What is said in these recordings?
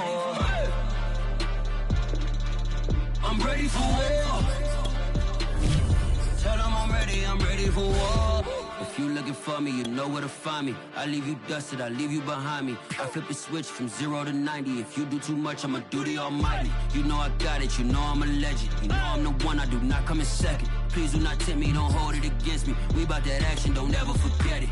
war. I'm ready for war. Tell them I'm ready for war. If you looking for me, you know where to find me. I leave you dusted, I leave you behind me. I flip the switch from 0 to 90. If you do too much, I'ma do the almighty. You know I got it, you know I'm a legend. You know I'm the one, I do not come in second. Please do not tempt me, don't hold it against me. We bout that action, don't ever forget it.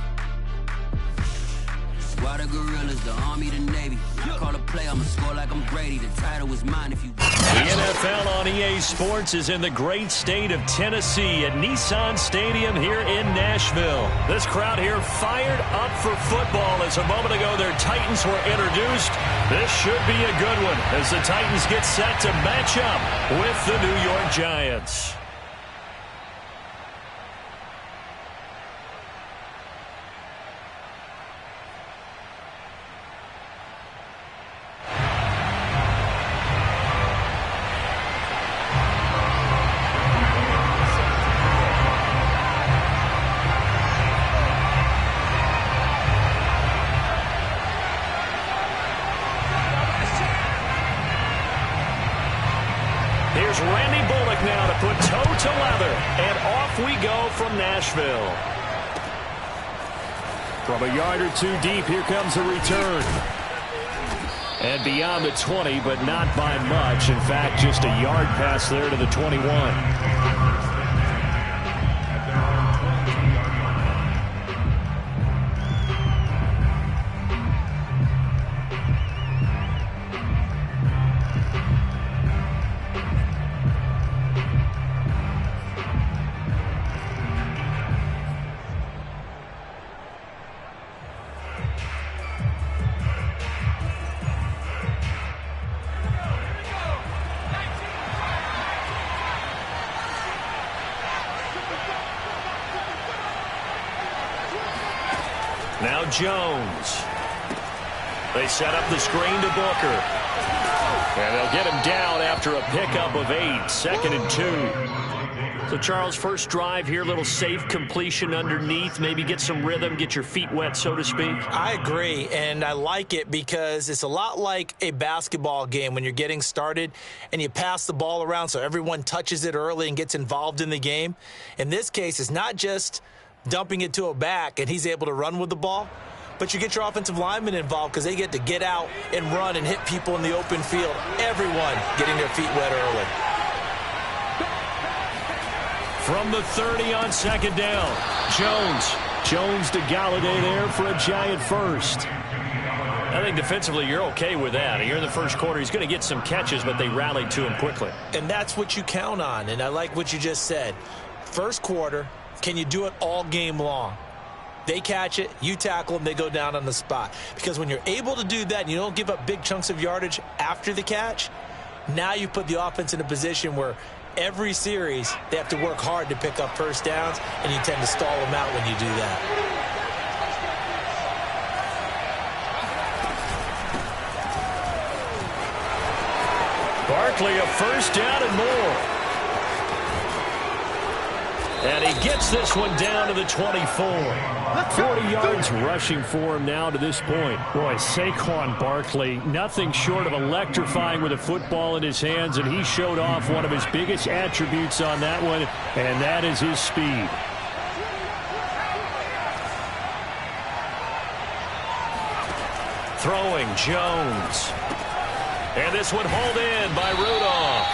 Squad of gorillas, the Army, the Navy. I call a play, I'ma score like I'm Brady. The title is mine if you... The NFL on EA Sports is in the great state of Tennessee at Nissan Stadium here in Nashville. This crowd here fired up for football as a moment ago their Titans were introduced. This should be a good one as the Titans get set to match up with the New York Giants. Here's Randy Bullock now to put toe to leather, and off we go from Nashville. From a yard or two deep, here comes a return. And beyond the 20, but not by much. In fact, just a yard pass there to the 21. Now Jones. They set up the screen to Booker. And they'll get him down after a pickup of 8, 2nd and 2. So, Charles, first drive here, little safe completion underneath. Maybe get some rhythm, get your feet wet, so to speak. I agree, and I like it because it's a lot like a basketball game when you're getting started and you pass the ball around so everyone touches it early and gets involved in the game. In this case, it's not just dumping it to a back and he's able to run with the ball, but you get your offensive linemen involved because they get to get out and run and hit people in the open field. Everyone getting their feet wet early. From the 30 on 2nd down, Jones to Galladay there for a Giant first. I think defensively you're okay with that. Here in the first quarter, he's going to get some catches, but they rallied to him quickly. And that's what you count on, and I like what you just said. First quarter, can you do it all game long? They catch it, you tackle them, they go down on the spot. Because when you're able to do that and you don't give up big chunks of yardage after the catch, now you put the offense in a position where every series they have to work hard to pick up first downs, and you tend to stall them out when you do that. Barkley, a first down and more. And he gets this one down to the 24. 40 yards rushing for him now to this point. Boy, Saquon Barkley, nothing short of electrifying with a football in his hands, and he showed off one of his biggest attributes on that one, and that is his speed. Throwing Jones. And this one hauled in by Rudolph.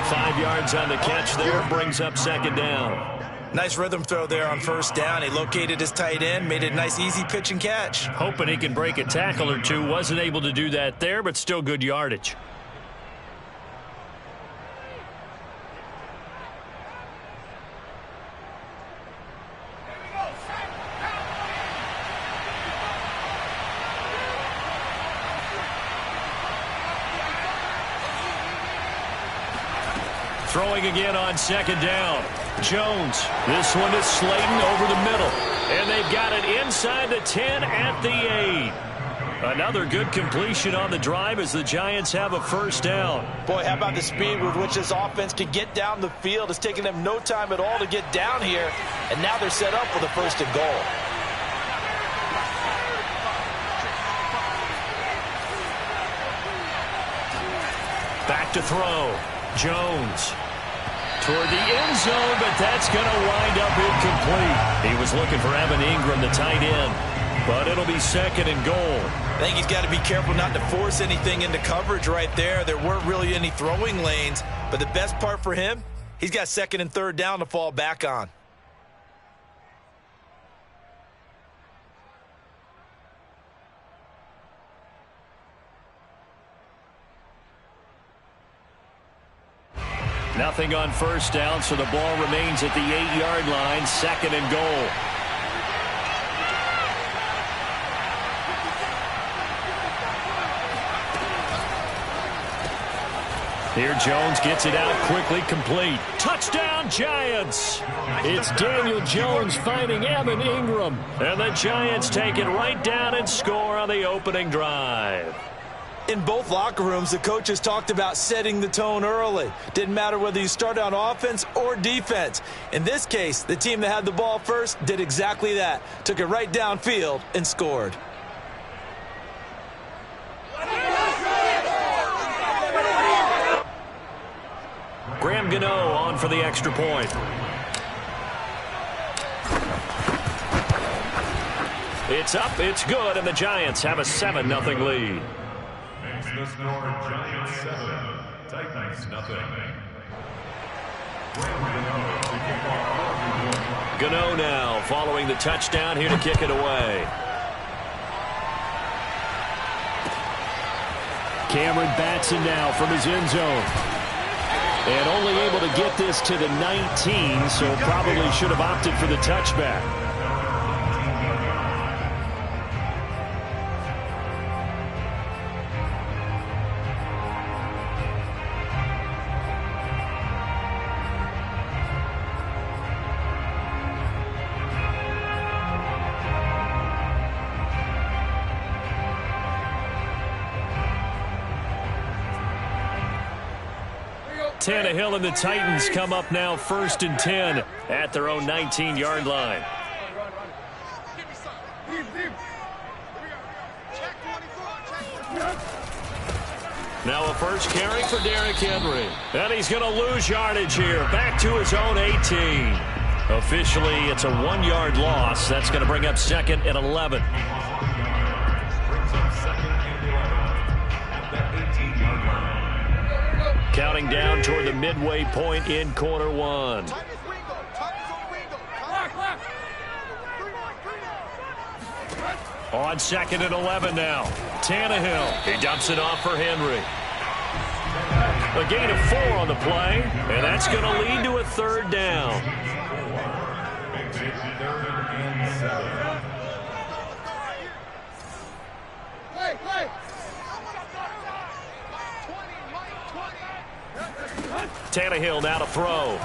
5 yards on the catch there, brings up 2nd down. Nice rhythm throw there on first down. He located his tight end, made it a nice easy pitch and catch. Hoping he can break a tackle or two. Wasn't able to do that there, but still good yardage. Throwing again on 2nd down. Jones. This one is Slayton over the middle. And they've got it inside the 10 at the 8. Another good completion on the drive as the Giants have a first down. Boy, how about the speed with which this offense can get down the field? It's taking them no time at all to get down here. And now they're set up for the 1st and goal. Back to throw. Jones. Toward the end zone, but that's going to wind up incomplete. He was looking for Evan Ingram, the tight end, but it'll be second and goal. I think he's got to be careful not to force anything into coverage right there. There weren't really any throwing lanes, but the best part for him, he's got second and third down to fall back on. Nothing on first down, so the ball remains at the 8-yard line, second and goal. Here Jones gets it out quickly, complete. Touchdown, Giants! It's Daniel Jones finding Evan Ingram. And the Giants take it right down and score on the opening drive. In both locker rooms, the coaches talked about setting the tone early. Didn't matter whether you start on offense or defense. In this case, the team that had the ball first did exactly that. Took it right downfield and scored. Graham Gano on for the extra point. It's up, it's good, and the Giants have a 7-0 lead. The score, Giants 7, Titans nothing. Gano now following the touchdown, here to kick it away. Cameron Batson now from his end zone. And only able to get this to the 19, so probably should have opted for the touchback. Tannehill and the Titans come up now 1st and 10 at their own 19-yard line. Now a first carry for Derrick Henry. And he's going to lose yardage here. Back to his own 18. Officially, it's a 1-yard loss. That's going to bring up second and 11. Counting down toward the midway point in quarter one. On second and 11 now. Tannehill. He dumps it off for Henry. A gain of 4 on the play, and that's going to lead to a third down. Tannehill now to throw.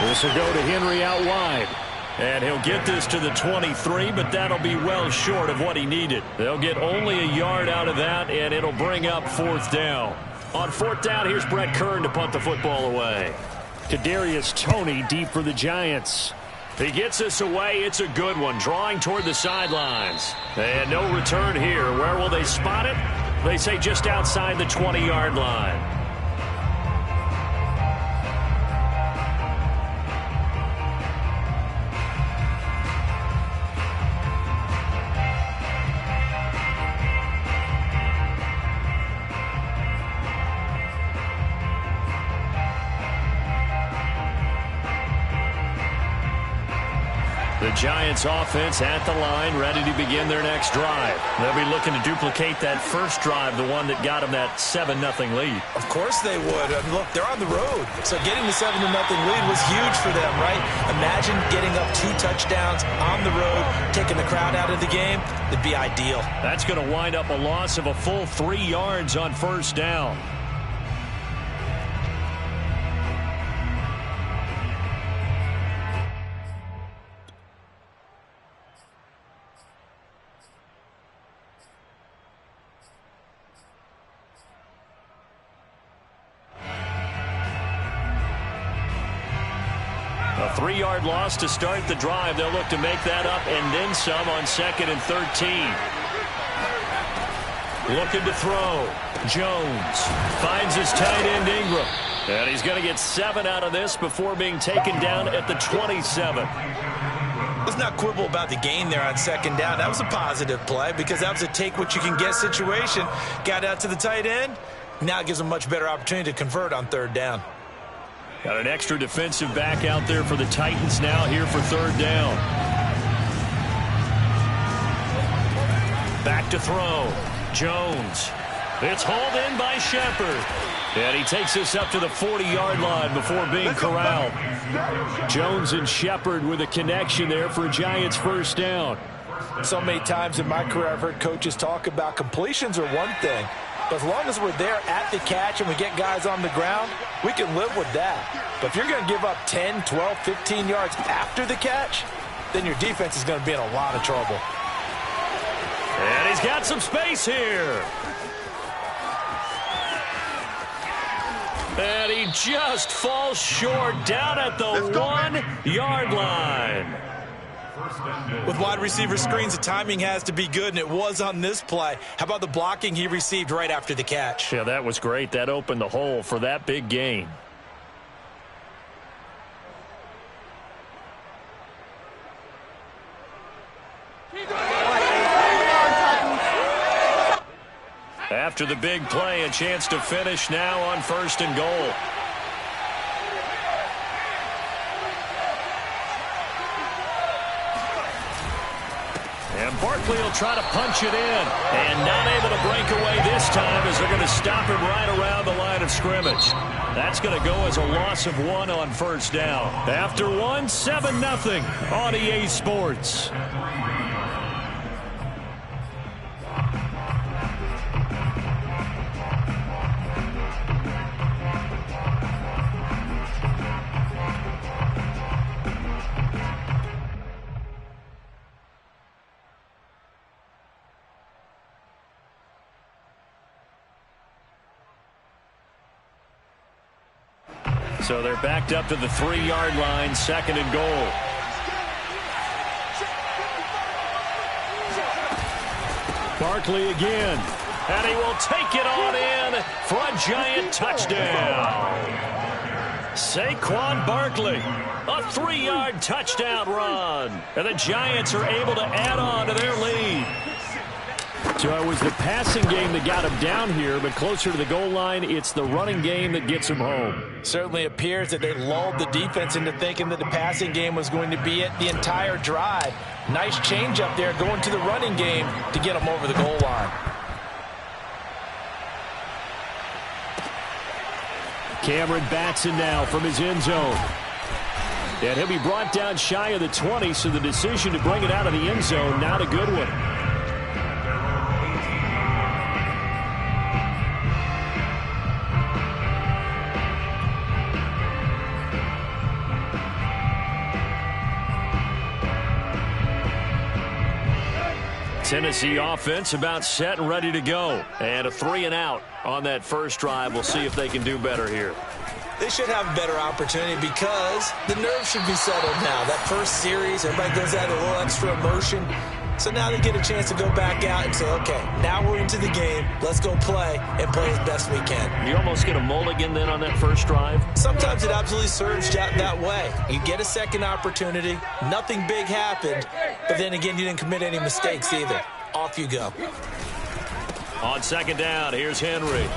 This will go to Henry out wide. And he'll get this to the 23, but that'll be well short of what he needed. They'll get only a yard out of that, and it'll bring up 4th down. On 4th down, here's Brett Kern to punt the football away. Kadarius Toney deep for the Giants. He gets this away. It's a good one, drawing toward the sidelines. And no return here. Where will they spot it? They say just outside the 20-yard line. The Giants offense at the line, ready to begin their next drive. They'll be looking to duplicate that first drive, the one that got them that 7-0 lead. Of course they would. I mean, look, they're on the road. So getting the 7-0 lead was huge for them, right? Imagine getting up 2 touchdowns on the road, taking the crowd out of the game. It'd be ideal. That's going to wind up a loss of a full 3 yards on first down. A 3-yard loss to start the drive. They'll look to make that up and then some on 2nd and 13. Looking to throw. Jones finds his tight end Ingram. And he's going to get 7 out of this before being taken down at the 27. Let's not quibble about the gain there on second down. That was a positive play because that was a take-what-you-can-get situation. Got out to the tight end. Now it gives him a much better opportunity to convert on third down. Got an extra defensive back out there for the Titans now here for third down. Back to throw. Jones. It's hauled in by Shepard. And he takes us up to the 40-yard line before being corralled. Jones and Shepard with a connection there for a Giants first down. So many times in my career I've heard coaches talk about completions are one thing. But as long as we're there at the catch and we get guys on the ground, we can live with that. But if you're going to give up 10, 12, 15 yards after the catch, then your defense is going to be in a lot of trouble. And he's got some space here. And he just falls short down at the 1-yard line. With wide receiver screens, the timing has to be good, and it was on this play. How about the blocking he received right after the catch? Yeah, that was great. That opened the hole for that big gain. After the big play, a chance to finish now on 1st and goal. And Barkley will try to punch it in. And not able to break away this time as they're going to stop him right around the line of scrimmage. That's going to go as a loss of 1 on first down. After 1, 7-0 on EA Sports. So they're backed up to the 3-yard line, 2nd and goal. Barkley again. And he will take it on in for a Giant touchdown. Saquon Barkley, a 3-yard touchdown run. And the Giants are able to add on to their lead. So it was the passing game that got him down here, but closer to the goal line, it's the running game that gets him home. Certainly appears that they lulled the defense into thinking that the passing game was going to be it the entire drive. Nice change up there going to the running game to get him over the goal line. Cameron Batson now from his end zone. And he'll be brought down shy of the 20, so the decision to bring it out of the end zone, not a good one. Tennessee offense about set and ready to go. And a 3-and-out on that first drive. We'll see if they can do better here. They should have a better opportunity because the nerves should be settled now. That first series, everybody goes out with a little extra emotion. So now they get a chance to go back out and say, okay, now we're into the game. Let's go play and play as best we can. You almost get a mulligan then on that first drive? Sometimes it absolutely serves that way. You get a second opportunity. Nothing big happened. But then again, you didn't commit any mistakes either. Off you go. On 2nd down, here's Henry.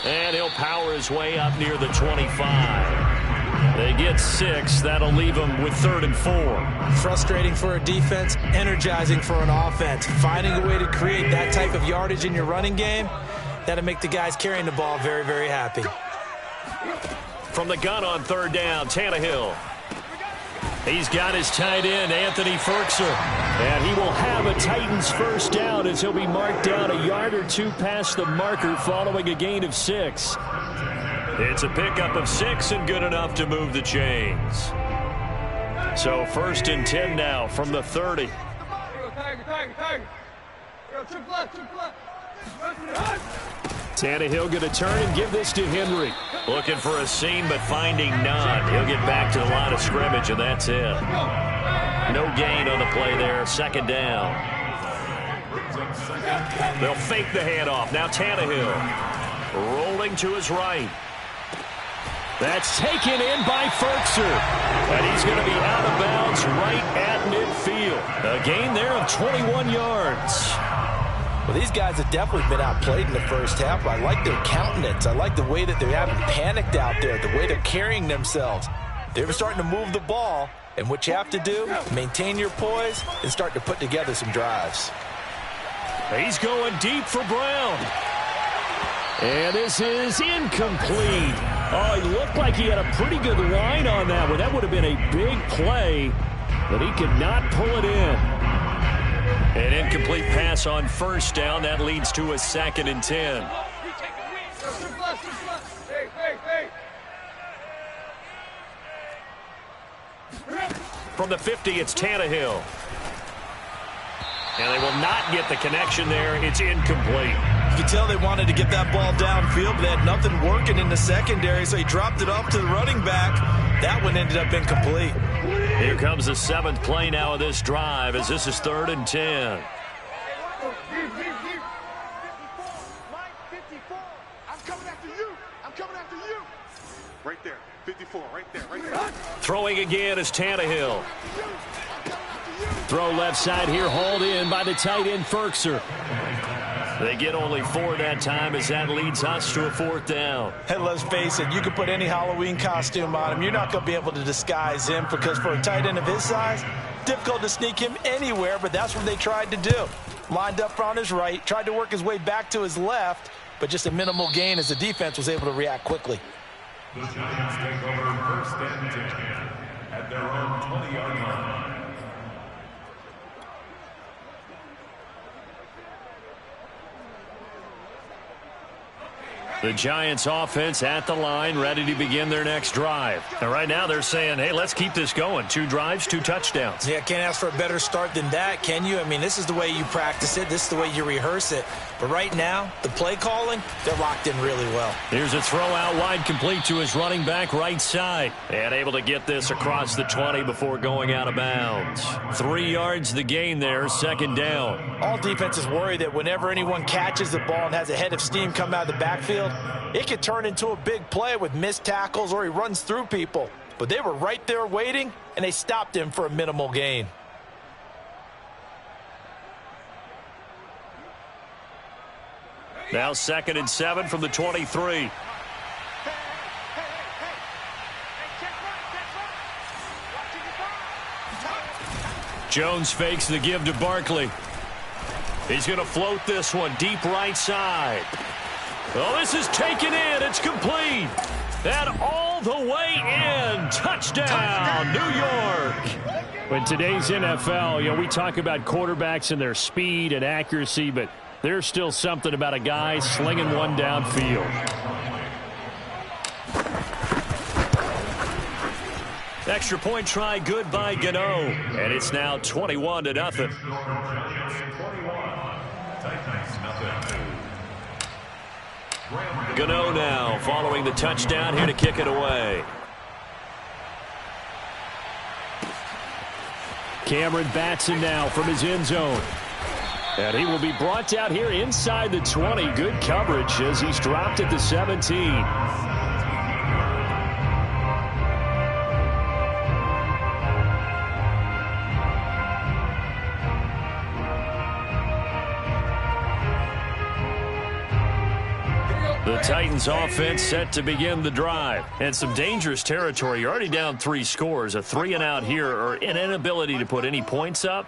And he'll power his way up near the 25. They get 6. That'll leave them with 3rd and 4. Frustrating for a defense, energizing for an offense. Finding a way to create that type of yardage in your running game, that'll make the guys carrying the ball very, very happy. From the gun on 3rd down, Tannehill. He's got his tight end, Anthony Firkser. And he will have a Titans first down as he'll be marked down a yard or 2 past the marker following a gain of 6. It's a pickup of 6 and good enough to move the chains. So 1st and 10 now from the 30. Tannehill going to turn and give this to Henry. Looking for a seam, but finding none. He'll get back to the line of scrimmage, and that's it. No gain on the play there. 2nd down. approaching second and They'll fake the handoff. Now Tannehill rolling to his right. That's taken in by Firkser. And he's going to be out of bounds right at midfield. A gain there of 21 yards. Well, these guys have definitely been outplayed in the first half. I like their countenance. I like the way that they haven't panicked out there, the way they're carrying themselves. They're starting to move the ball, and what you have to do, maintain your poise and start to put together some drives. He's going deep for Brown. And this is incomplete. Oh, he looked like he had a pretty good line on that one. That would have been a big play, but he could not pull it in. An incomplete pass on first down. That leads to a 2nd and 10. From the 50, it's Tannehill. And they will not get the connection there. It's incomplete. You can tell they wanted to get that ball downfield, but they had nothing working in the secondary, so he dropped it off to the running back. That one ended up incomplete. Here comes the 7th play now of this drive as this is 3rd and 10. I'm coming after you. I'm coming after you. Right there. 54. Right there. Right there. Throwing again is Tannehill. Throw left side here, hauled in by the tight end Firkser. They get only 4 that time as that leads us to a 4th down. And let's face it, you can put any Halloween costume on him. You're not going to be able to disguise him because for a tight end of his size, difficult to sneak him anywhere, but that's what they tried to do. Lined up on his right, tried to work his way back to his left, but just a minimal gain as the defense was able to react quickly. the Giants take over 1st and 10 at their own 20-yard line. The Giants offense at the line, ready to begin their next drive. And right now they're saying, hey, let's keep this going. 2 drives, 2 touchdowns. Yeah, can't ask for a better start than that, can you? I mean, this is the way you practice it. This is the way you rehearse it. But right now, the play calling, they're locked in really well. Here's a throw out wide, complete to his running back right side. And able to get this across the 20 before going out of bounds. 3 yards the gain there, 2nd down. All defenses worry that whenever anyone catches the ball and has a head of steam come out of the backfield, it could turn into a big play with missed tackles or he runs through people. But they were right there waiting, and they stopped him for a minimal gain. Now 2nd and 7 from the 23. Jones fakes the give to Barkley. He's going to float this one deep right side. Oh, this is taken in. It's complete. And all the way in. Touchdown, New York. In today's NFL, we talk about quarterbacks and their speed and accuracy, but there's still something about a guy slinging one downfield. Extra point try good by Gano. And it's now 21-0. Giants 21, Titans nothing. Gano now following the touchdown here to kick it away. Cameron Batson now from his end zone. And he will be brought down here inside the 20. Good coverage as he's dropped at the 17. The Titans offense set to begin the drive. And some dangerous territory. You're already down 3 scores. A 3 and out here or an inability to put any points up.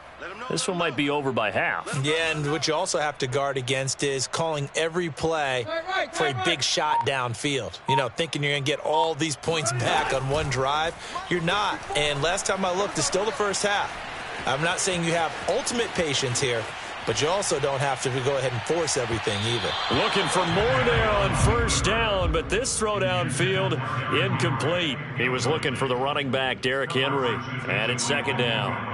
This one might be over by half. Yeah, and what you also have to guard against is calling every play for a big shot downfield. Thinking you're going to get all these points back on one drive. You're not. And last time I looked, it's still the first half. I'm not saying you have ultimate patience here, but you also don't have to go ahead and force everything either. Looking for more there on 1st down, but this throw downfield incomplete. He was looking for the running back, Derrick Henry, and it's 2nd down.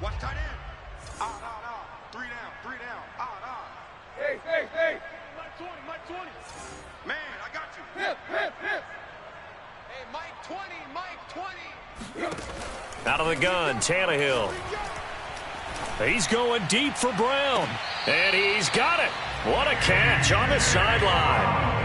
Watch tight end. 3 down. Hey. Mike 20. Man, I got you. Hip. Hey, Mike. Out of the gun, Tannehill. He's going deep for Brown. And he's got it. What a catch on the sideline.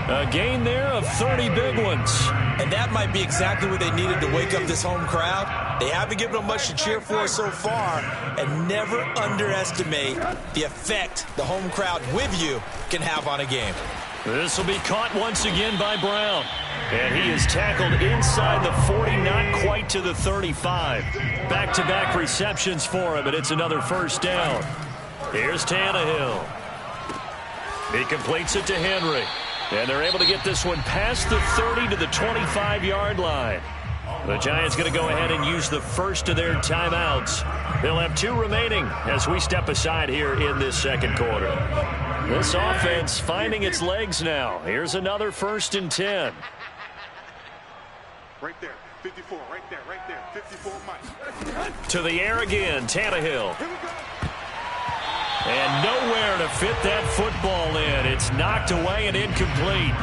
A gain there of 30 big ones. And that might be exactly what they needed to wake up this home crowd. They haven't given them much to cheer for so far. And never underestimate the effect the home crowd with you can have on a game. This will be caught once again by Brown. And he is tackled inside the 40, not quite to the 35. Back-to-back receptions for him, and it's another first down. Here's Tannehill. He completes it to Henry. And they're able to get this one past the 30 to the 25-yard line. The Giants going to go ahead and use the first of their timeouts. They'll have 2 remaining as we step aside here in this second quarter. This offense finding its legs now. Here's another 1st and 10. Right there, 54, right there, 54, Mike. To the air again, Tannehill. And nowhere to fit that football in. It's knocked away and incomplete.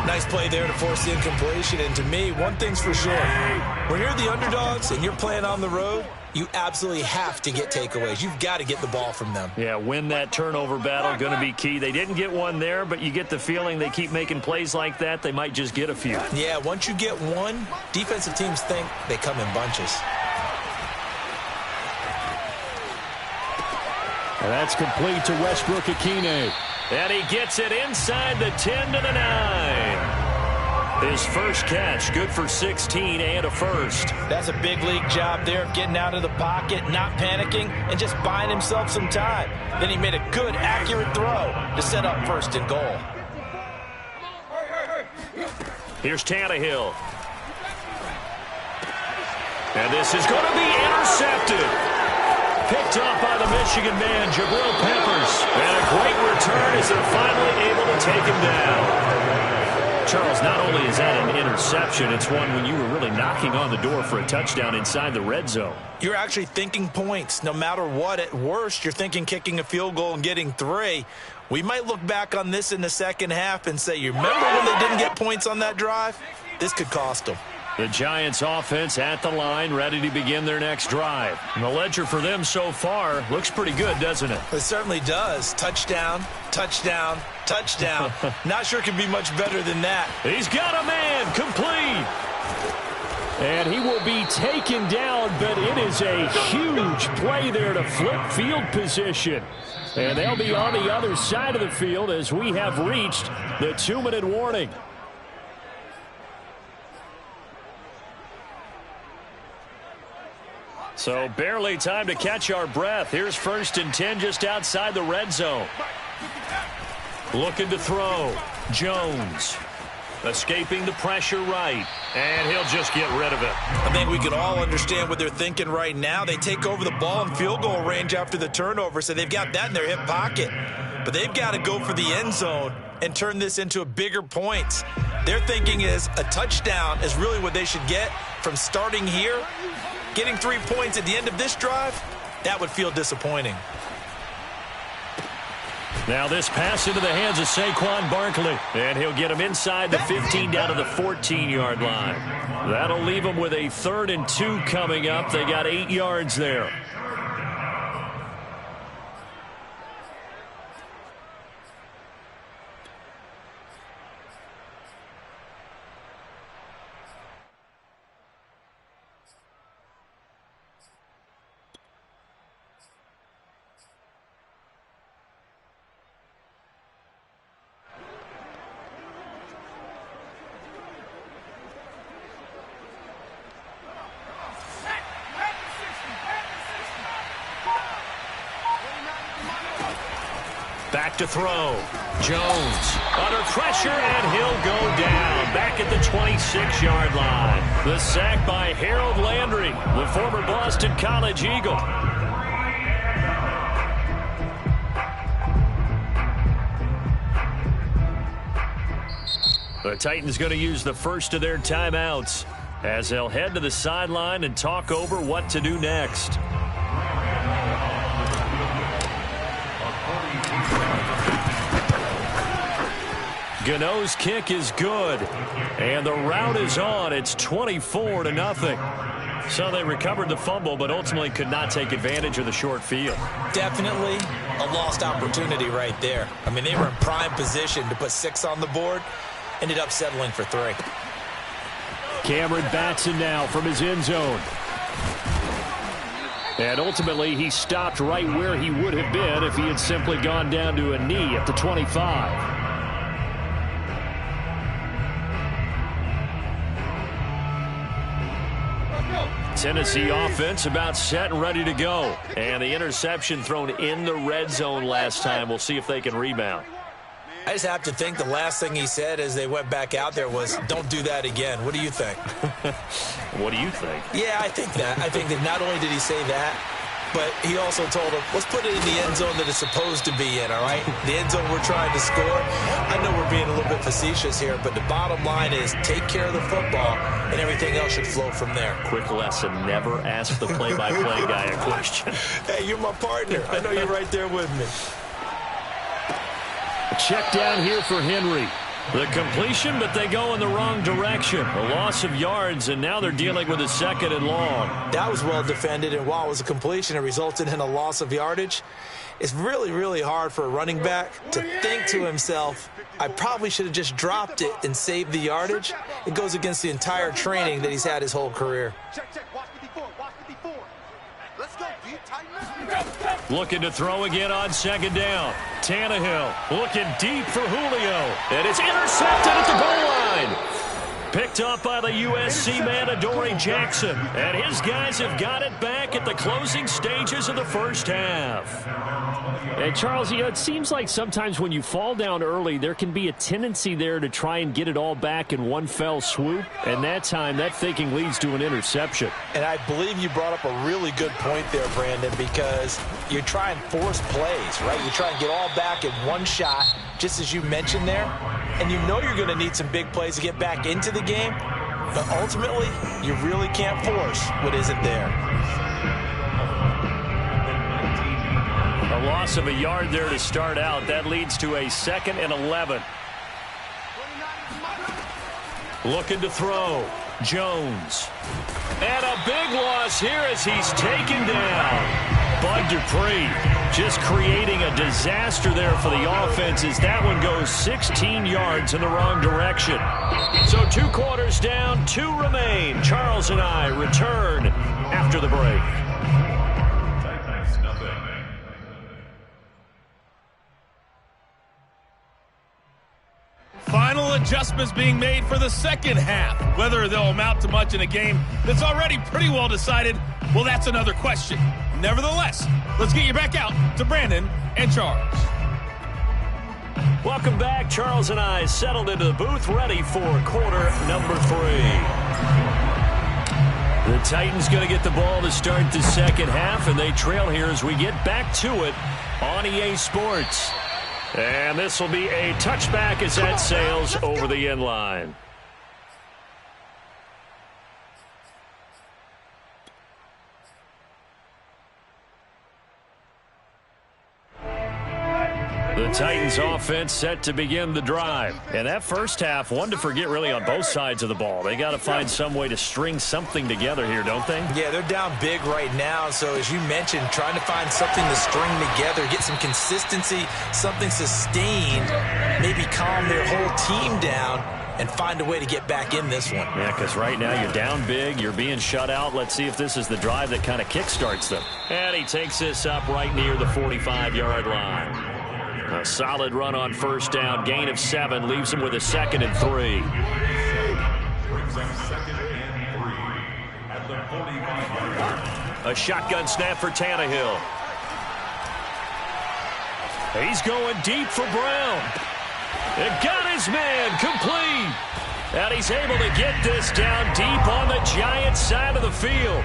Nice play there to force the incompletion. And to me, one thing's for sure. When you're the underdogs and you're playing on the road, you absolutely have to get takeaways. You've got to get the ball from them. Yeah, win that turnover battle, going to be key. They didn't get one there, but you get the feeling they keep making plays like that, they might just get a few. Yeah, once you get one, defensive teams think they come in bunches. And that's complete to Westbrook-Ikhine. And he gets it inside the 10 to the 9. His first catch, good for 16 and a first. That's a big league job there of getting out of the pocket, not panicking, and just buying himself some time. Then he made a good, accurate throw to set up 1st and goal. Here's Tannehill. And this is going to be intercepted. Picked up by the Michigan man, Jabril Peppers. And a great return as they're finally able to take him down. Charles, not only is that an interception, it's one when you were really knocking on the door for a touchdown inside the red zone. You're actually thinking points. No matter what, at worst, you're thinking kicking a field goal and getting 3. We might look back on this in the second half and say, you remember when they didn't get points on that drive? This could cost them. The Giants offense at the line, ready to begin their next drive. And the ledger for them so far looks pretty good, doesn't it? It certainly does. Touchdown, touchdown, touchdown. Not sure it can be much better than that. He's got a man, complete. And he will be taken down, but it is a huge play there to flip field position. And they'll be on the other side of the field as we have reached the 2-minute warning. So barely time to catch our breath. Here's 1st and 10 just outside the red zone. Looking to throw. Jones. Escaping the pressure right. And he'll just get rid of it. I think we can all understand what they're thinking right now. They take over the ball in field goal range after the turnover, so they've got that in their hip pocket. But they've got to go for the end zone and turn this into a bigger point. Their thinking is a touchdown is really what they should get from starting here. Getting 3 points at the end of this drive, that would feel disappointing. Now this pass into the hands of Saquon Barkley. And he'll get him inside the 15 down to the 14-yard line. That'll leave him with a 3rd and 2 coming up. They got 8 yards there. Back to throw. Jones under pressure, and he'll go down back at the 26-yard line. The sack by Harold Landry, the former Boston College Eagle. The Titans going to use the first of their timeouts as they'll head to the sideline and talk over what to do next. Gano's kick is good. And the route is on. It's 24-0. So they recovered the fumble, but ultimately could not take advantage of the short field. Definitely a lost opportunity right there. I mean, they were in prime position to put 6 on the board. Ended up settling for 3. Cameron Batson now from his end zone. And ultimately, he stopped right where he would have been if he had simply gone down to a knee at the 25. Tennessee offense about set and ready to go. And the interception thrown in the red zone last time. We'll see if they can rebound. I just have to think the last thing he said as they went back out there was, don't do that again. What do you think? What do you think? Yeah, I think that. I think that not only did he say that, but he also told him, let's put it in the end zone that it's supposed to be in, all right? The end zone we're trying to score. I know we're being a little bit facetious here, but the bottom line is take care of the football, and everything else should flow from there. Quick lesson, never ask the play-by-play guy a question. Hey, you're my partner. I know you're right there with me. Check down here for Henry. The completion, but they go in the wrong direction. A loss of yards, and now they're dealing with a 2nd and long. That was well defended, and while it was a completion, it resulted in a loss of yardage. It's really, really hard for a running back to think to himself, I probably should have just dropped it and saved the yardage. It goes against the entire training that he's had his whole career. Check. Watch 54. Watch 54. Let's go, D. Tighten up. Looking to throw again on 2nd down. Tannehill looking deep for Julio. And it's intercepted at the goal line. Picked up by the USC man, Adoree Jackson. And his guys have got it back at the closing stages of the first half. And Charles, you know, it seems like sometimes when you fall down early, there can be a tendency there to try and get it all back in one fell swoop. And that time, that thinking leads to an interception. And I believe you brought up a really good point there, Brandon, because you try and force plays, right? You try and get all back in one shot, just as you mentioned there. And you know you're going to need some big plays to get back into the game. But ultimately, you really can't force what isn't there. A loss of a yard there to start out. That leads to a 2nd and 11. Looking to throw. Jones. And a big loss here as he's taken down. Bud Dupree just creating a disaster there for the offense as that one goes 16 yards in the wrong direction. So 2 quarters down, 2 remain. Charles and I return after the break. Final adjustments being made for the second half. Whether they'll amount to much in a game that's already pretty well decided, well, that's another question. Nevertheless, let's get you back out to Brandon and Charles. Welcome back. Charles and I settled into the booth, ready for quarter number 3. The Titans going to get the ball to start the second half, and they trail here as we get back to it on EA Sports. And this will be a touchback as that sails over the end line. The Titans offense set to begin the drive. And that first half, one to forget really on both sides of the ball. They got to find some way to string something together here, don't they? Yeah, they're down big right now. So as you mentioned, trying to find something to string together, get some consistency, something sustained, maybe calm their whole team down and find a way to get back in this one. Yeah, because right now you're down big, you're being shut out. Let's see if this is the drive that kind of kickstarts them. And he takes this up right near the 45-yard line. A solid run on first down, gain of 7, leaves him with a 2nd and 3. Brings up 2nd and 3 at the 45-yard line. A shotgun snap for Tannehill. He's going deep for Brown. It got his man complete. And he's able to get this down deep on the Giants side of the field.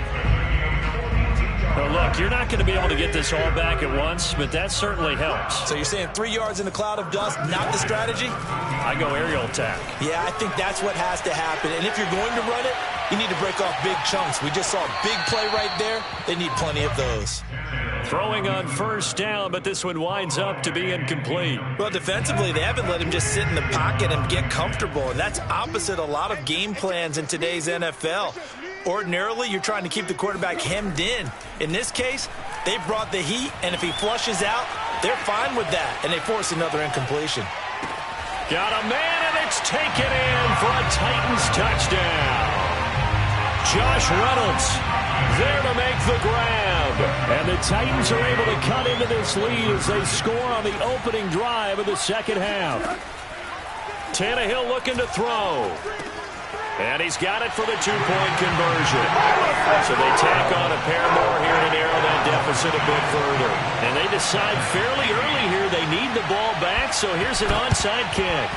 Well, look, you're not going to be able to get this all back at once, but that certainly helps. So you're saying 3 yards in a cloud of dust, not the strategy? I go aerial attack. Yeah, I think that's what has to happen. And if you're going to run it, you need to break off big chunks. We just saw a big play right there. They need plenty of those. Throwing on first down, but this one winds up to be incomplete. Well, defensively, they haven't let him just sit in the pocket and get comfortable, and that's opposite a lot of game plans in today's NFL. Ordinarily, you're trying to keep the quarterback hemmed in. In this case, they brought the heat, and if he flushes out, they're fine with that, and they force another incompletion. Got a man, and it's taken in for a Titans touchdown. Josh Reynolds there to make the grab. And the Titans are able to cut into this lead as they score on the opening drive of the second half. Tannehill looking to throw. And he's got it for the two-point conversion. So they tack on a pair more here to narrow that deficit a bit further. And they decide fairly early here they need the ball back, so here's an onside kick.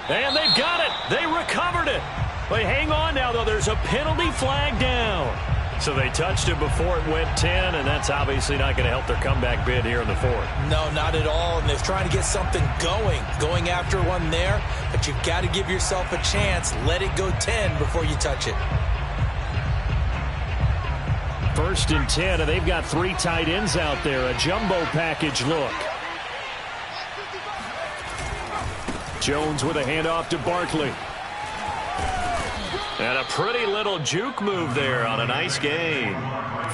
And they've got it. They recovered it. But hang on now, though. There's a penalty flag down. So they touched it before it went 10, and that's obviously not going to help their comeback bid here in the fourth. No, not at all, and they're trying to get something going after one there, but you've got to give yourself a chance. Let it go 10 before you touch it. 1st and 10, and they've got 3 tight ends out there. A jumbo package look. Jones with a handoff to Barkley. And a pretty little juke move there on a nice gain.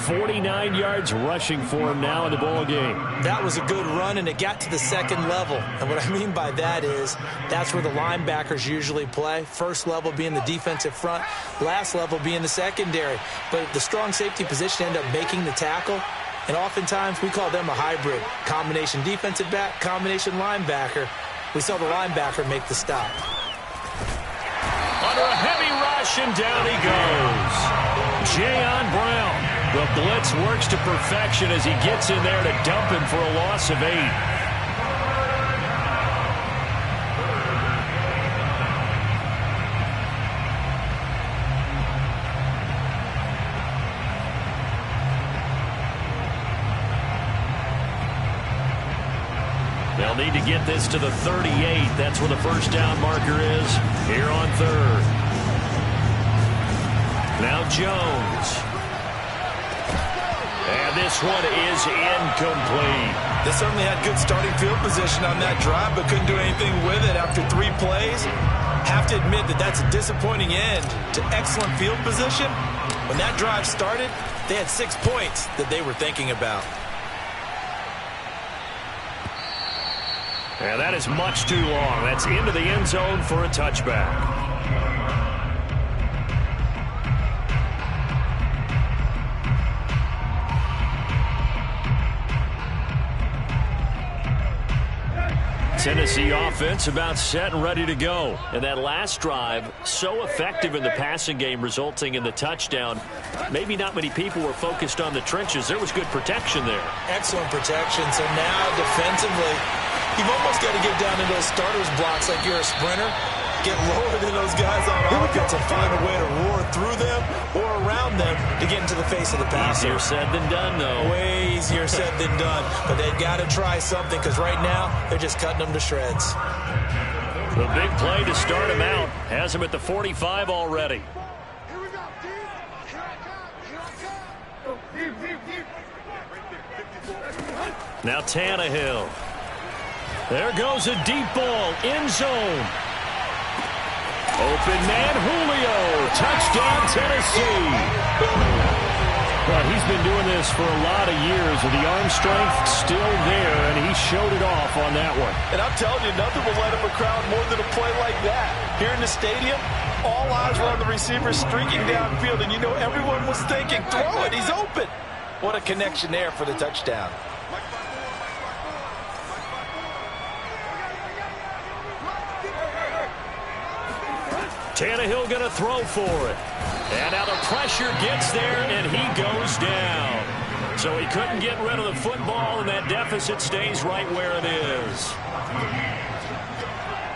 49 yards rushing for him now in the ball game. That was a good run, and it got to the second level. And what I mean by that is that's where the linebackers usually play. First level being the defensive front, last level being the secondary. But the strong safety position ended up making the tackle. And oftentimes we call them a hybrid. Combination defensive back, combination linebacker. We saw the linebacker make the stop. Under a heavy rush, and down he goes. Jayon Brown. The blitz works to perfection as he gets in there to dump him for a loss of 8. They'll need to get this to the 38. That's where the first down marker is here on 3rd. Now Jones. And this one is incomplete. They certainly had good starting field position on that drive, but couldn't do anything with it after 3 plays. Have to admit that that's a disappointing end to excellent field position. When that drive started, they had 6 points that they were thinking about. And that is much too long. That's into the end zone for a touchback. Tennessee offense about set and ready to go. And that last drive, so effective in the passing game, resulting in the touchdown. Maybe not many people were focused on the trenches. There was good protection there. Excellent protection. So now defensively, you've almost got to get down into those starters blocks like you're a sprinter. Get lower than those guys on offense and find a way to roar through them or around them to get into the face of the passer. Easier said than done, though. Way easier said than done. But they've got to try something because right now they're just cutting them to shreds. The big play to start him out has him at the 45 already. Here we go, D. Here I come. Now Tannehill. There goes a deep ball, end zone. Open man, Julio. Touchdown, Tennessee. Well, he's been doing this for a lot of years with the arm strength still there, and he showed it off on that one. And I'm telling you, nothing will let up a crowd more than a play like that. Here in the stadium, all eyes were on the receiver streaking downfield, and you know everyone was thinking, throw it, he's open. What a connection there for the touchdown. Tannehill going to throw for it. And now the pressure gets there, and he goes down. So he couldn't get rid of the football, and that deficit stays right where it is.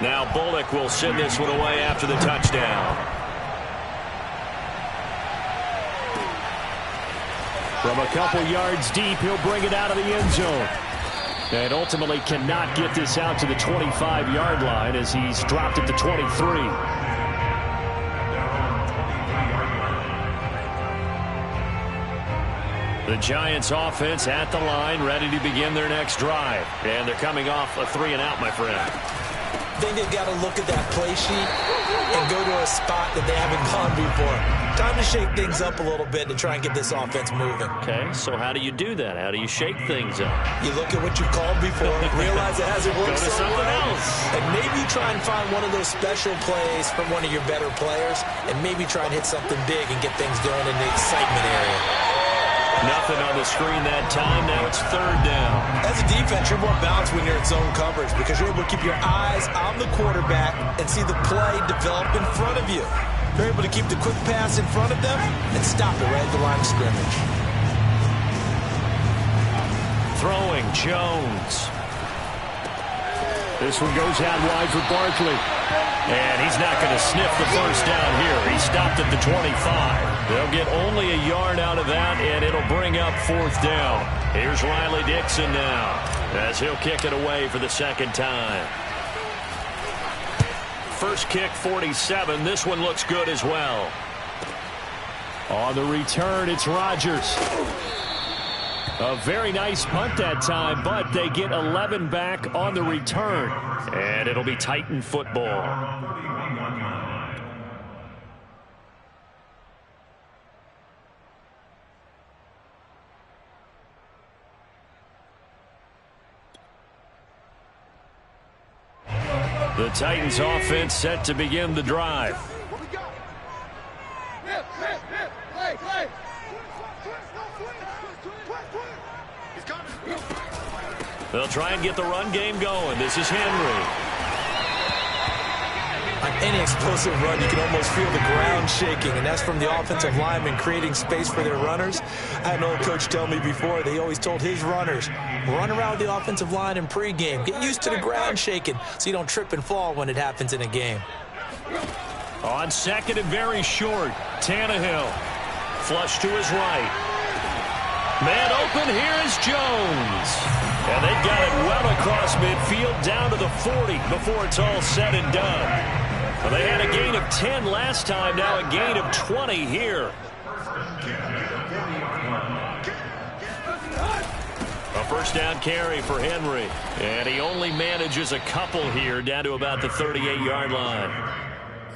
Now Bullock will send this one away after the touchdown. From a couple yards deep, he'll bring it out of the end zone. And ultimately cannot get this out to the 25-yard line as he's dropped at the 23. The Giants offense at the line, ready to begin their next drive. And they're coming off a 3-and-out, my friend. I think they've got to look at that play sheet and go to a spot that they haven't gone before. Time to shake things up a little bit to try and get this offense moving. Okay, so how do you do that? How do you shake things up? You look at what you've called before, realize it hasn't worked so well, and maybe try and find one of those special plays from one of your better players, and maybe try and hit something big and get things going in the excitement area. Nothing on the screen that time. Now it's 3rd down. As a defense, you're more balanced when you're in zone coverage because you're able to keep your eyes on the quarterback and see the play develop in front of you. You're able to keep the quick pass in front of them and stop it right at the line of scrimmage. Throwing, Jones. This one goes out wide for Barkley. And he's not going to sniff the first down here. He stopped at the 25. They'll get only a yard out of that, and it'll bring up 4th down. Here's Riley Dixon now as he'll kick it away for the 2nd time. First kick, 47. This one looks good as well. On the return, it's Rodgers. A very nice punt that time, but they get 11 back on the return. And it'll be Titan football. The Titans offense set to begin the drive. They'll try and get the run game going. This is Henry. On any explosive run, you can almost feel the ground shaking, and that's from the offensive linemen creating space for their runners. I had an old coach tell me before, they always told his runners, run around the offensive line in pregame. Get used to the ground shaking so you don't trip and fall when it happens in a game. On 2nd and very short, Tannehill. Flush to his right. Man open, here is Jones. And they've got it well across midfield down to the 40 before it's all said and done. Well, they had a gain of 10 last time, now a gain of 20 here. A first down carry for Henry. And he only manages a couple here down to about the 38-yard line.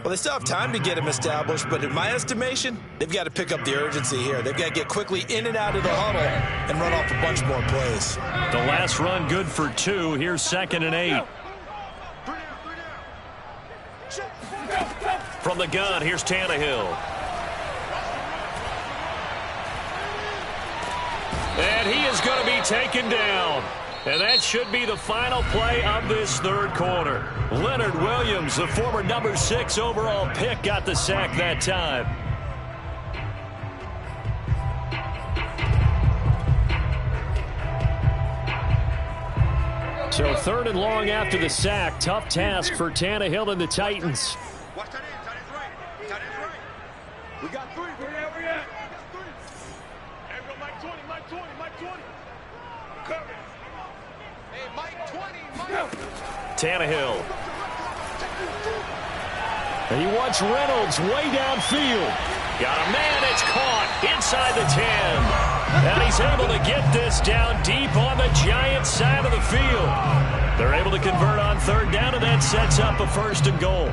Well, they still have time to get him established, but in my estimation, they've got to pick up the urgency here. They've got to get quickly in and out of the huddle and run off a bunch more plays. The last run good for 2. Here's 2nd and 8. From the gun, here's Tannehill. And he is going to be taken down. And that should be the final play of this 3rd quarter. Leonard Williams, the former number 6 overall pick, got the sack that time. So 3rd and long after the sack. Tough task for Tannehill and the Titans. Watch that in. Tight end's right. Tight end's right. We got 3. Where we at? Hey, we got Mike 20. Mike 20. Mike 20. Cover. Hey, Mike 20. Mike. Tannehill. And he wants Reynolds way downfield. Got a man. It's caught inside the 10. And he's able to get this down deep on the Giants side of the field. They're able to convert on 3rd down, and that sets up a 1st and goal.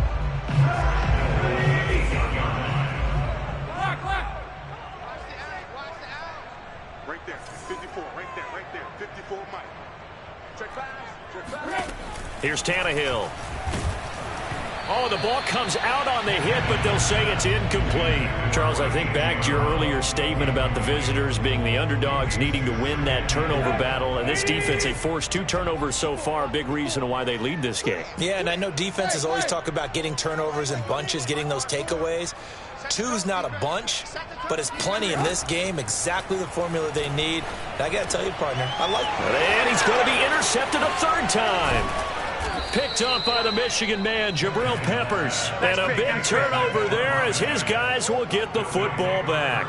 Right there. 54. Right there. 54, Mike. Check fast. Here's Tannehill. Oh, the ball comes out on the hit, but they'll say it's incomplete. Charles, I think back to your earlier statement about the visitors being the underdogs, needing to win that turnover battle. And this defense, they forced 2 turnovers so far, a big reason why they lead this game. Yeah, and I know defenses always talk about getting turnovers in bunches, getting those takeaways. 2's not a bunch, but it's plenty in this game, exactly the formula they need. And I got to tell you, partner, I like it. And he's going to be intercepted a 3rd time. Picked up by the Michigan man, Jabril Peppers. And a big turnover there as his guys will get the football back.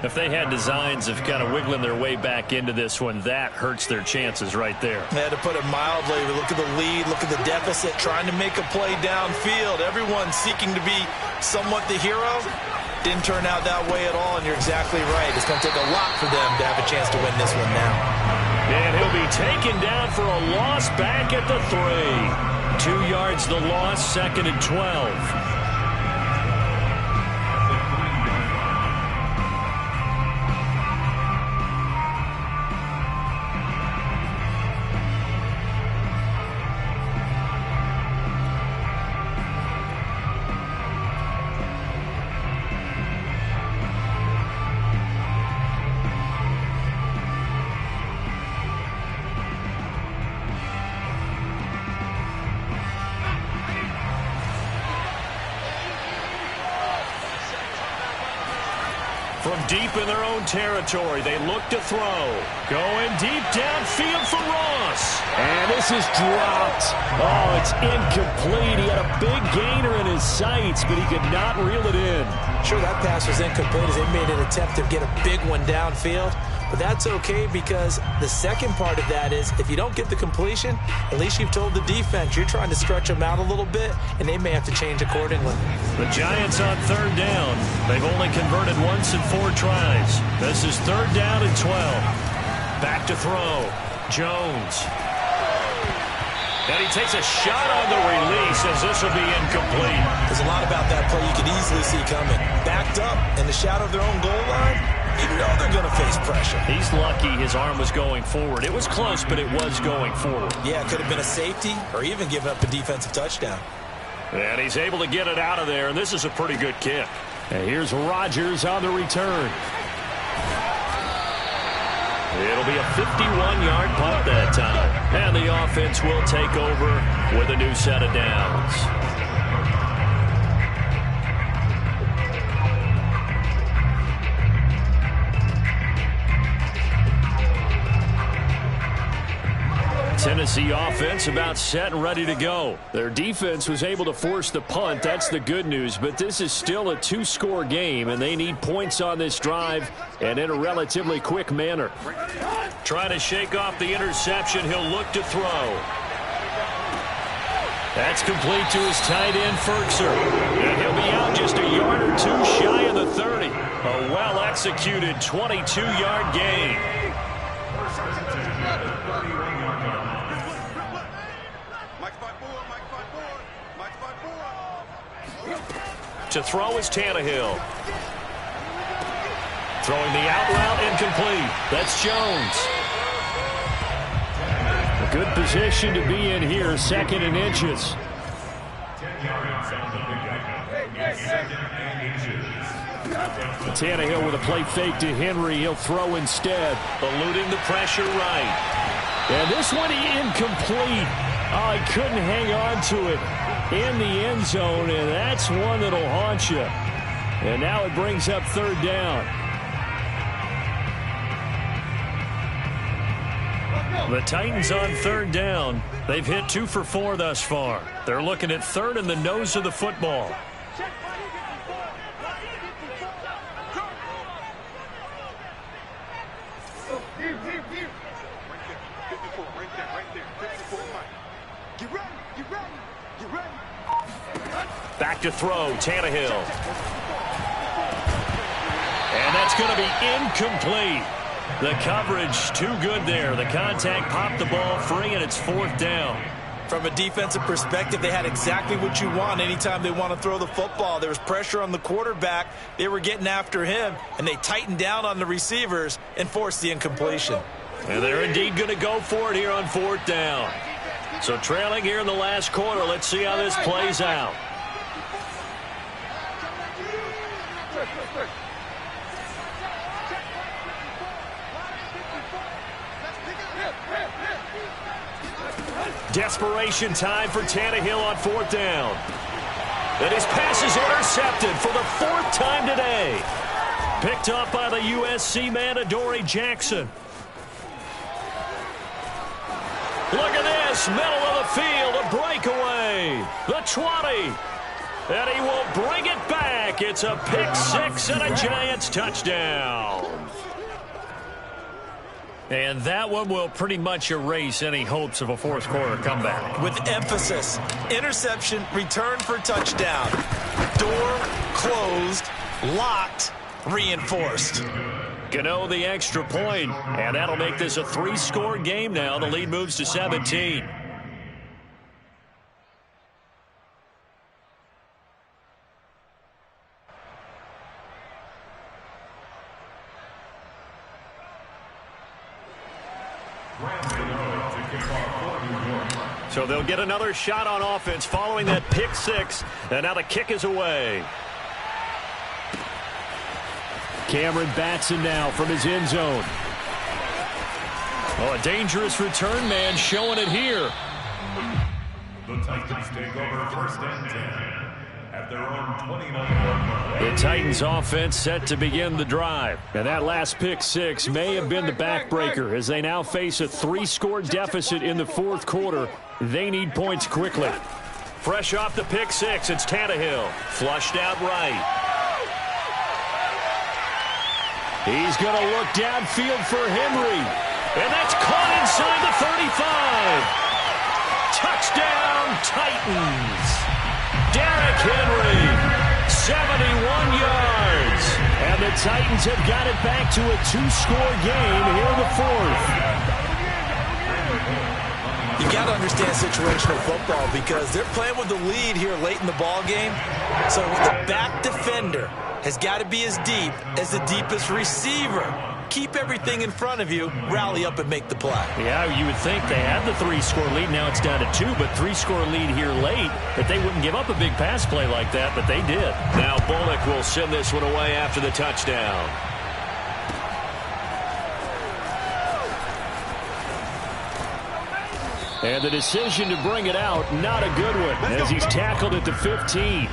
If they had designs of kind of wiggling their way back into this one, that hurts their chances right there. They had to put it mildly. Look at the lead, look at the deficit, trying to make a play downfield. Everyone seeking to be somewhat the hero. Didn't turn out that way at all, and you're exactly right. It's going to take a lot for them to have a chance to win this one now. And he'll be taken down for a loss back at the 3. 2 yards the loss, 2nd and 12. From deep in their own territory, they look to throw. Going deep downfield for Ross. And this is dropped. Oh, it's incomplete. He had a big gainer in his sights, but he could not reel it in. Sure, that pass was incomplete as they made an attempt to get a big one downfield. But that's okay because the second part of that is if you don't get the completion, at least you've told the defense you're trying to stretch them out a little bit, and they may have to change accordingly. The Giants on 3rd down. They've only converted once in 4 tries. This is 3rd down and 12. Back to throw. Jones. And he takes a shot on the release as this will be incomplete. There's a lot about that play you could easily see coming. Backed up in the shadow of their own goal line, you know they're going to face pressure. He's lucky his arm was going forward. It was close, but it was going forward. Yeah, it could have been a safety or even given up a defensive touchdown. And he's able to get it out of there, and this is a pretty good kick. And here's Rodgers on the return. It'll be a 51-yard punt that time. And the offense will take over with a new set of downs. Tennessee offense about set and ready to go. Their defense was able to force the punt. That's the good news. But this is still a 2-score game, and they need points on this drive and in a relatively quick manner. Trying to shake off the interception. He'll look to throw. That's complete to his tight end, Ferkser. And he'll be out just a yard or 2 shy of the 30. A well-executed 22-yard gain. To throw is Tannehill. Throwing the out route incomplete. That's Jones. A good position to be in here, 2nd and inches. Tannehill with a play fake to Henry. He'll throw instead. Eluding the pressure right. And this one incomplete. Oh, he couldn't hang on to it in the end zone, and that's one that'll haunt you. And now it brings up 3rd down. The Titans on 3rd down. They've hit 2 for 4 thus far. They're looking at 3rd in the nose of the football. Back to throw, Tannehill. And that's going to be incomplete. The coverage too good there. The contact popped the ball free, and it's 4th down. From a defensive perspective, they had exactly what you want anytime they want to throw the football. There was pressure on the quarterback. They were getting after him, and they tightened down on the receivers and forced the incompletion. And they're indeed going to go for it here on 4th down. So trailing here in the last quarter, let's see how this plays out. Desperation time for Tannehill on 4th down. And his pass is intercepted for the 4th time today. Picked up by the USC man, Adoree Jackson. Look at this, middle of the field, a breakaway. The 20. And he will bring it back. It's a pick 6 and a Giants touchdown. And that one will pretty much erase any hopes of a 4th quarter comeback. With emphasis, interception, return for touchdown. Door closed, locked, reinforced. Gano the extra point, and that'll make this a 3-score game now. The lead moves to 17. So they'll get another shot on offense following that pick 6, and now the kick is away. Cameron Batson now from his end zone. Oh, a dangerous return man showing it here. The Titans take over first and 10 at their own 29. The Titans offense set to begin the drive. And that last pick 6 may have been the backbreaker as they now face a 3-score deficit in the 4th quarter. They need points quickly. Fresh off the pick 6, it's Tannehill. Flushed out right. He's going to look downfield for Henry. And that's caught inside the 35. Touchdown, Titans. Derrick Henry, 71 yards. And the Titans have got it back to a 2-score game here in the 4th. You got to understand situational football because they're playing with the lead here late in the ball game. So the back defender has got to be as deep as the deepest receiver. Keep everything in front of you, rally up and make the play. Yeah, you would think they had the 3-score lead. Now it's down to 2, but 3-score lead here late. That they wouldn't give up a big pass play like that, but they did. Now Bullock will send this one away after the touchdown. And the decision to bring it out, not a good one, as he's tackled at the 15.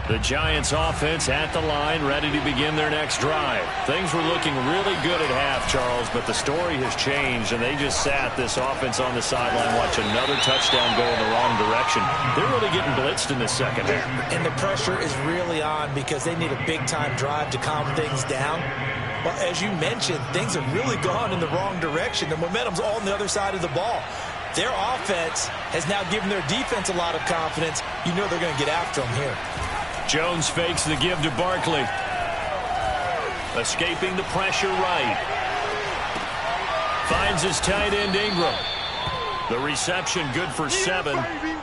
The Giants offense at the line, ready to begin their next drive. Things were looking really good at half, Charles, but the story has changed, and they just sat this offense on the sideline, watch another touchdown go in the wrong direction. They're really getting blitzed in the second half. And the pressure is really on because they need a big-time drive to calm things down. But as you mentioned, things have really gone in the wrong direction. The momentum's all on the other side of the ball. Their offense has now given their defense a lot of confidence. You know they're going to get after them here. Jones fakes the give to Barkley. Escaping the pressure right. Finds his tight end Ingram. The reception good for 7.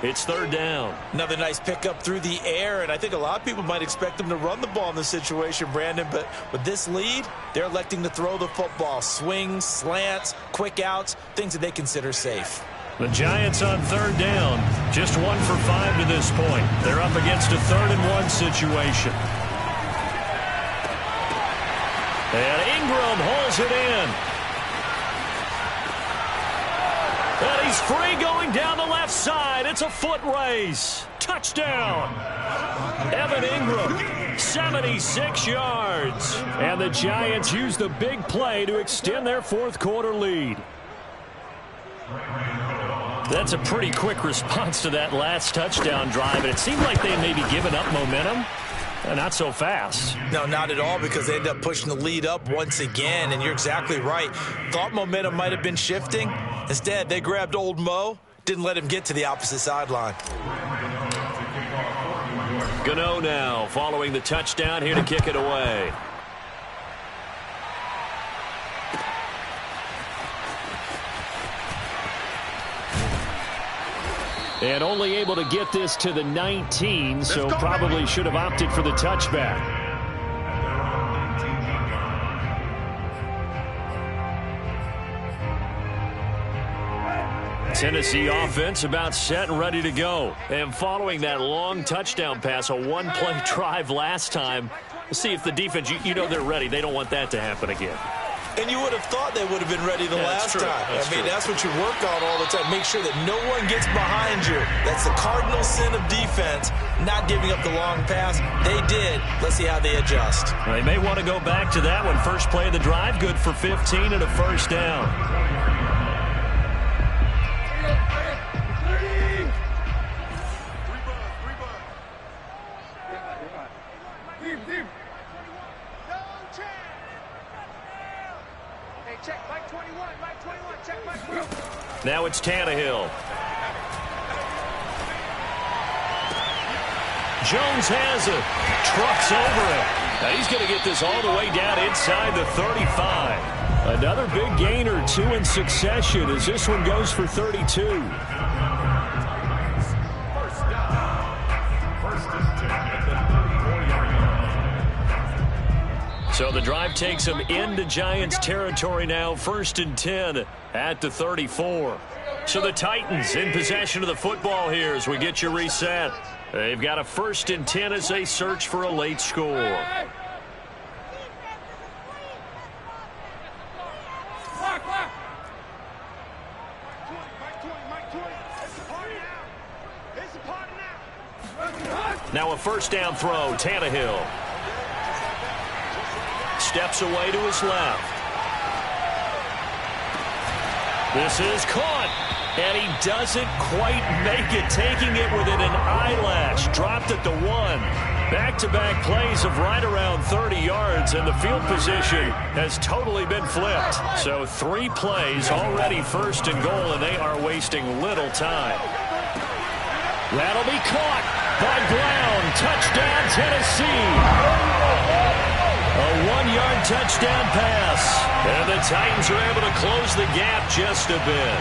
It's 3rd down. Another nice pickup through the air, and I think a lot of people might expect them to run the ball in this situation, Brandon, but with this lead, they're electing to throw the football. Swings, slants, quick outs, things that they consider safe. The Giants on 3rd down, just 1 for 5 to this point. They're up against a 3rd and 1 situation. And Ingram holds it in. And he's free going down the left side. It's a foot race. Touchdown. Evan Ingram, 76 yards. And the Giants use the big play to extend their 4th quarter lead. That's a pretty quick response to that last touchdown drive, and it seemed like they may be giving up momentum. Not so fast. No, not at all, because they ended up pushing the lead up once again, and you're exactly right. Thought momentum might have been shifting. Instead, they grabbed old Mo, didn't let him get to the opposite sideline. Gano now following the touchdown here to kick it away. And only able to get this to the 19, so probably should have opted for the touchback. Tennessee offense about set and ready to go. And following that long touchdown pass, a 1-play drive last time, let's see if the defense, you know they're ready. They don't want that to happen again. And you would have thought they would have been ready the last time. That's what you work on all the time. Make sure that no one gets behind you. That's the cardinal sin of defense, not giving up the long pass. They did. Let's see how they adjust. They may want to go back to that one. First play of the drive, good for 15 and a 1st down. Hey, check Mike 21. Mike 21. Check Mike 21. Now it's Tannehill. Jones has it. Trucks over it. Now he's going to get this all the way down inside the 35. Another big gain or two in succession as this one goes for 32. First and 10 at the 34-yard line. So the drive takes him into Giants territory now. First and 10 at the 34. So the Titans in possession of the football here as we get you reset. They've got a first and 10 as they search for a late score. Now a first down throw, Tannehill. Steps away to his left. This is caught, and he doesn't quite make it, taking it within an eyelash. Dropped at the 1. Back-to-back plays of right around 30 yards, and the field position has totally been flipped. So 3 plays already first and goal, and they are wasting little time. That'll be caught by Brown. Touchdown, Tennessee. A 1-yard touchdown pass. And the Titans are able to close the gap just a bit.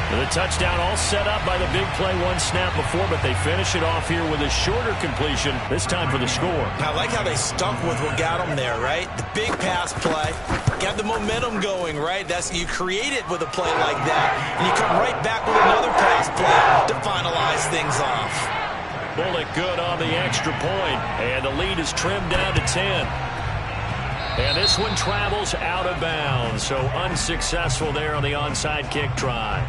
The touchdown all set up by the big play 1 snap before, but they finish it off here with a shorter completion, this time for the score. I like how they stuck with what got them there, right? The big pass play. Got the momentum going, right? You create it with a play like that, and you come right back with another pass play to finalize things off. Bullock good on the extra point, and the lead is trimmed down to 10. And this one travels out of bounds, so unsuccessful there on the onside kick try.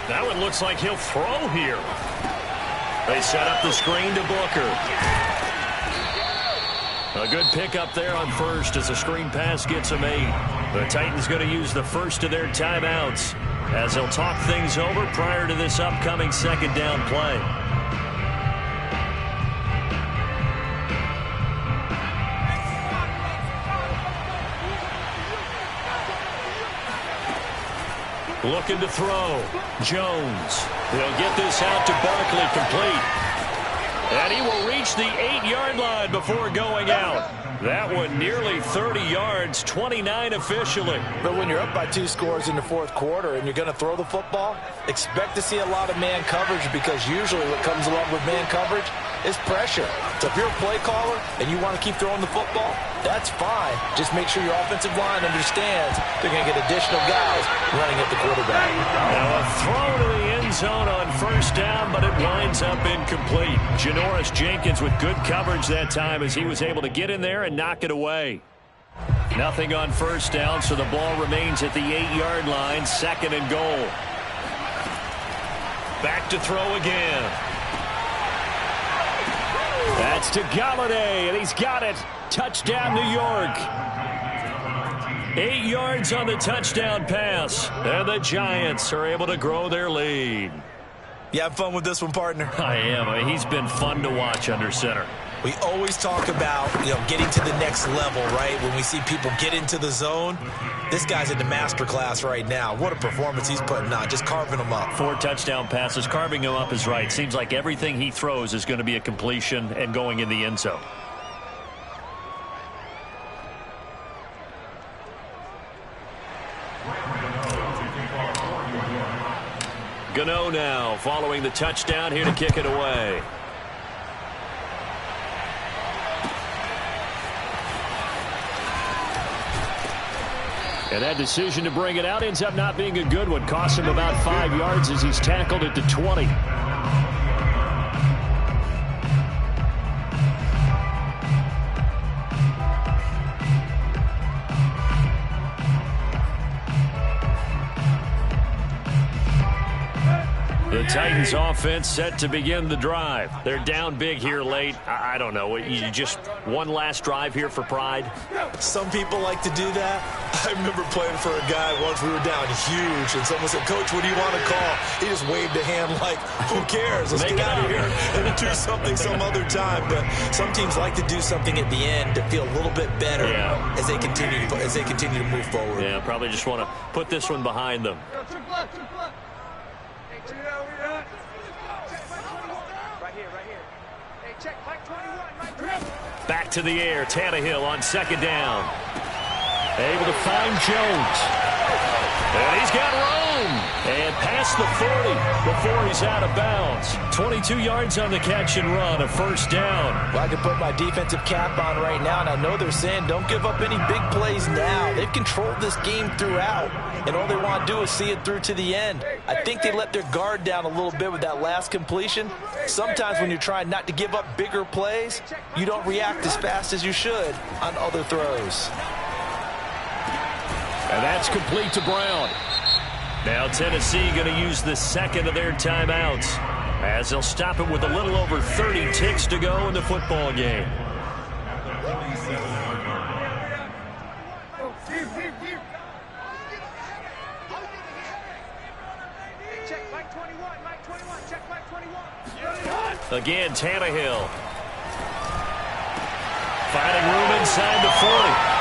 That one looks like he'll throw here. They set up the screen to Booker. A good pickup there on first as the screen pass gets him 8. The Titans going to use the first of their timeouts as they'll talk things over prior to this upcoming second down play. Looking to throw. Jones. He'll get this out to Barkley, complete. And he will reach the 8-yard line before going out. That one nearly 30 yards, 29 officially. But when you're up by 2 scores in the 4th quarter and you're going to throw the football, expect to see a lot of man coverage, because usually what comes along with man coverage is pressure. So if you're a play caller and you want to keep throwing the football, that's fine. Just make sure your offensive line understands they're going to get additional guys running at the quarterback. Now a throw to the end zone on first down, but it winds up incomplete. Janoris Jenkins with good coverage that time as he was able to get in there and knock it away. Nothing on first down, so the ball remains at the 8-yard line, 2nd and goal. Back to throw again. That's to Galladay, and he's got it. Touchdown, New York. 8 yards on the touchdown pass, and the Giants are able to grow their lead. You have fun with this one, partner? I am. He's been fun to watch under center. We always talk about, getting to the next level, right? When we see people get into the zone, this guy's in the master class right now. What a performance he's putting on, just carving them up. 4 touchdown passes. Carving him up is right. Seems like everything he throws is going to be a completion and going in the end zone. Gano now following the touchdown here to kick it away. And that decision to bring it out ends up not being a good one. Costs him about 5 yards as he's tackled at the 20. Titans offense set to begin the drive. They're down big here late. I don't know. You just one last drive here for pride? Some people like to do that. I remember playing for a guy once. We were down huge, and someone said, "Coach, what do you want to call?" He just waved a hand like, "Who cares? Let's get out of here and do something some other time." But some teams like to do something at the end to feel a little bit better as they continue to move forward. Yeah, probably just want to put this one behind them. Back to the air. Tannehill on second down. Able to find Jones. And he's got room. And past the 40 before he's out of bounds. 22 yards on the catch and run, a first down. Well, I can put my defensive cap on right now, and I know they're saying don't give up any big plays now. They've controlled this game throughout, and all they want to do is see it through to the end. I think they let their guard down a little bit with that last completion. Sometimes when you're trying not to give up bigger plays, you don't react as fast as you should on other throws. And that's complete to Brown. Now Tennessee going to use the second of their timeouts as they'll stop it with a little over 30 ticks to go in the football game. Again, Tannehill. Finding room inside the 40.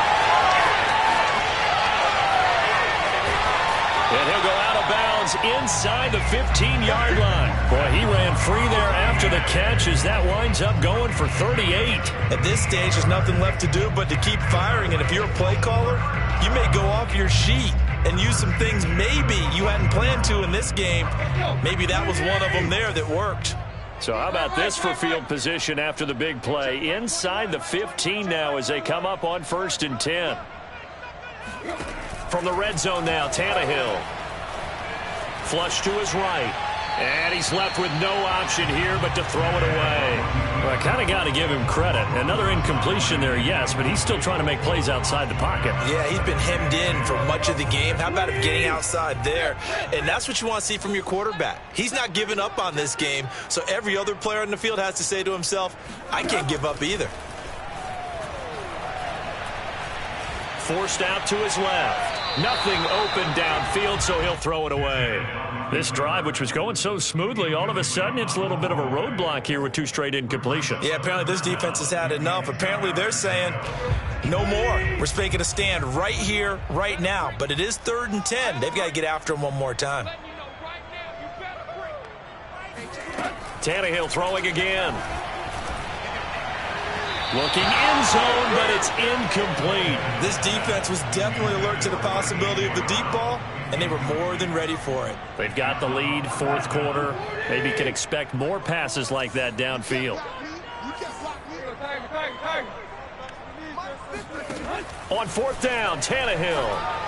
And he'll go out of bounds inside the 15-yard line. Boy, he ran free there after the catch as that winds up going for 38. At this stage, there's nothing left to do but to keep firing. And if you're a play caller, you may go off your sheet and use some things maybe you hadn't planned to in this game. Maybe that was one of them there that worked. So how about this for field position after the big play? Inside the 15 now as they come up on 1st and 10. From the red zone now, Tannehill. Flush to his right. And he's left with no option here but to throw it away. Well, I kind of got to give him credit. Another incompletion there, yes, but he's still trying to make plays outside the pocket. Yeah, he's been hemmed in for much of the game. How about him getting outside there? And that's what you want to see from your quarterback. He's not giving up on this game, so every other player in the field has to say to himself, I can't give up either. Forced out to his left. Nothing open downfield, so he'll throw it away. This drive, which was going so smoothly, all of a sudden it's a little bit of a roadblock here with 2 straight incompletions. Yeah, apparently this defense has had enough. Apparently they're saying, no more. We're making a stand right here, right now. But it is 3rd and 10. They've got to get after him one more time. Tannehill throwing again. Looking in zone, but it's incomplete. This defense was definitely alert to the possibility of the deep ball, and they were more than ready for it. They've got the lead, 4th quarter. Maybe can expect more passes like that downfield. On 4th down, Tannehill.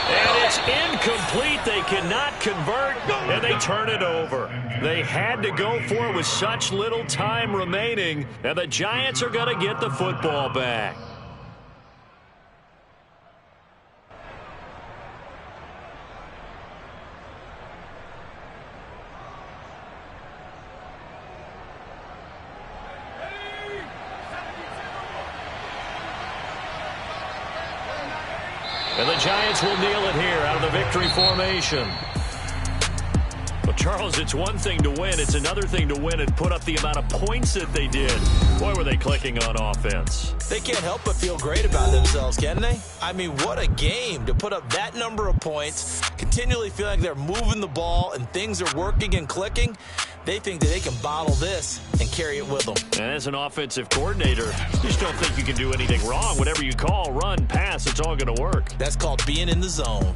And it's incomplete. They cannot convert, and they turn it over. They had to go for it with such little time remaining, and the Giants are going to get the football back. And the Giants will kneel it here out of the victory formation. Well, Charles, it's one thing to win. It's another thing to win and put up the amount of points that they did. Boy, were they clicking on offense. They can't help but feel great about themselves, can they? I mean, what a game to put up that number of points, continually feeling like they're moving the ball and things are working and clicking. They think that they can bottle this and carry it with them. And as an offensive coordinator, you just don't think you can do anything wrong. Whatever you call, run, pass, it's all going to work. That's called being in the zone.